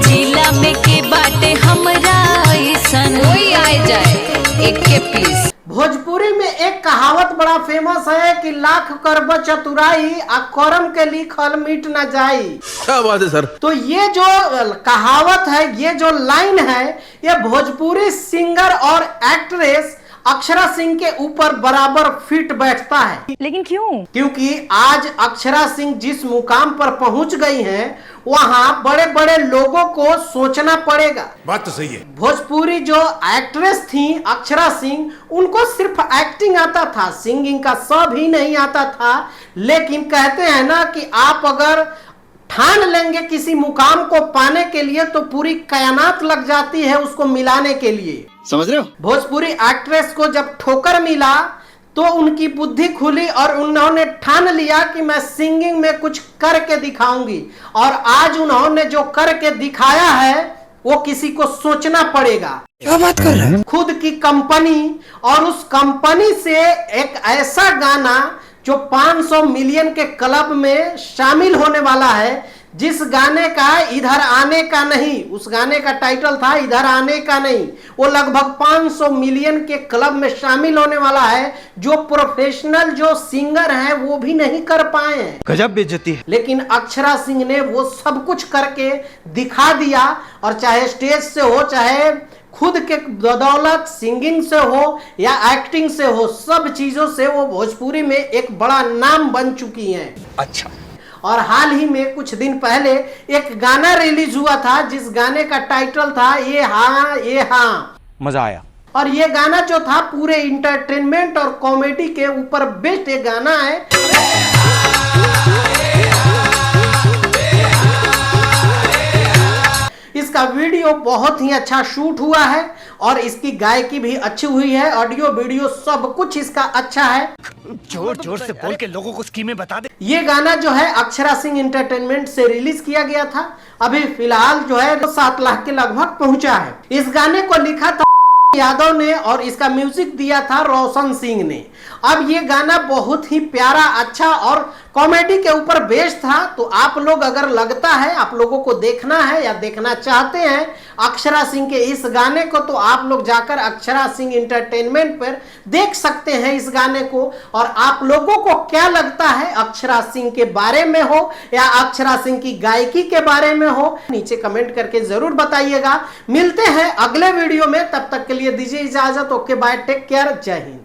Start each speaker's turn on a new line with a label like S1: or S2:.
S1: जिला में के बाटे हमरा ऐसन कोई आए जाए एक के पीस।
S2: भोजपुरी में एक कहावत बड़ा फेमस है कि लाख करब चतुराई आ करम के लिखल मिट न जाई।
S3: क्या बात है सर।
S2: तो ये जो कहावत है, ये जो लाइन है, ये भोजपुरी सिंगर और एक्ट्रेस अक्षरा सिंह के ऊपर बराबर फिट बैठता है।
S4: लेकिन क्यों?
S2: क्योंकि आज अक्षरा सिंह जिस मुकाम पर पहुंच गई हैं, वहां बड़े बड़े लोगों को सोचना पड़ेगा।
S3: बात तो सही है।
S2: भोजपुरी जो एक्ट्रेस थी अक्षरा सिंह, उनको सिर्फ एक्टिंग आता था, सिंगिंग का स भी नहीं आता था। लेकिन कहते हैं ना कि आप अगर ठान लेंगे किसी मुकाम को पाने के लिए तो पूरी कायनात लग जाती है उसको मिलाने के लिए।
S5: समझ रहे हो?
S2: भोजपुरी एक्ट्रेस को जब ठोकर मिला तो उनकी बुद्धि खुली और उन्होंने ठान लिया कि मैं सिंगिंग में कुछ करके दिखाऊंगी। और आज उन्होंने जो करके दिखाया है वो किसी को सोचना पड़ेगा।
S5: क्या बात कर रहे हैं?
S2: खुद की कंपनी, और उस कंपनी से एक ऐसा गाना जो 500 मिलियन के क्लब में शामिल होने वाला है, जिस गाने का इधर आने का नहीं, उस गाने का टाइटल था इधर आने का नहीं, वो लगभग 500 मिलियन के क्लब में शामिल होने वाला है, जो प्रोफेशनल जो सिंगर हैं वो भी नहीं कर पाए हैं।
S5: गजब बेइज्जती है।
S2: लेकिन अक्षरा सिंह ने वो सब कुछ करके दिखा दिया। और चाहे स्टेज से हो, चाहे खुद के बदौलत सिंगिंग से हो या एक्टिंग से हो, सब चीजों से वो भोजपुरी में एक बड़ा नाम बन चुकी हैं।
S5: अच्छा।
S2: और हाल ही में कुछ दिन पहले एक गाना रिलीज हुआ था जिस गाने का टाइटल था ये हाँ।
S5: मजा आया।
S2: और ये गाना जो था पूरे इंटरटेनमेंट और कॉमेडी के ऊपर बेस्ड एक गाना है। इसका वीडियो बहुत ही अच्छा शूट हुआ है और इसकी गायकी भी अच्छी हुई है, ऑडियो वीडियो सब कुछ इसका अच्छा है।
S5: जोर जोर से बोल के लोगों को स्कीमें बता दे।
S2: ये गाना जो है अक्षरा सिंह एंटरटेनमेंट से रिलीज किया गया था। अभी फिलहाल जो है 7 लाख के लगभग पहुंचा है। इस गाने को लिखा था यादव ने और इसका म्यूजिक दिया था रोशन सिंह ने। अब ये गाना बहुत ही प्यारा, अच्छा और कॉमेडी के ऊपर बेस्ड था। तो आप लोग अगर लगता है आप लोगों को देखना है या देखना चाहते हैं अक्षरा सिंह के इस गाने को, तो आप लोग जाकर अक्षरा सिंह एंटरटेनमेंट पर देख सकते हैं इस गाने को। और आप लोगों को क्या लगता है अक्षरा सिंह के बारे में हो या अक्षरा सिंह की गायकी के बारे में हो, नीचे कमेंट करके जरूर बताइएगा। मिलते हैं अगले वीडियो में, तब तक के लिए दीजिए इजाजत। ओके बाय, टेक केयर, जय हिंद।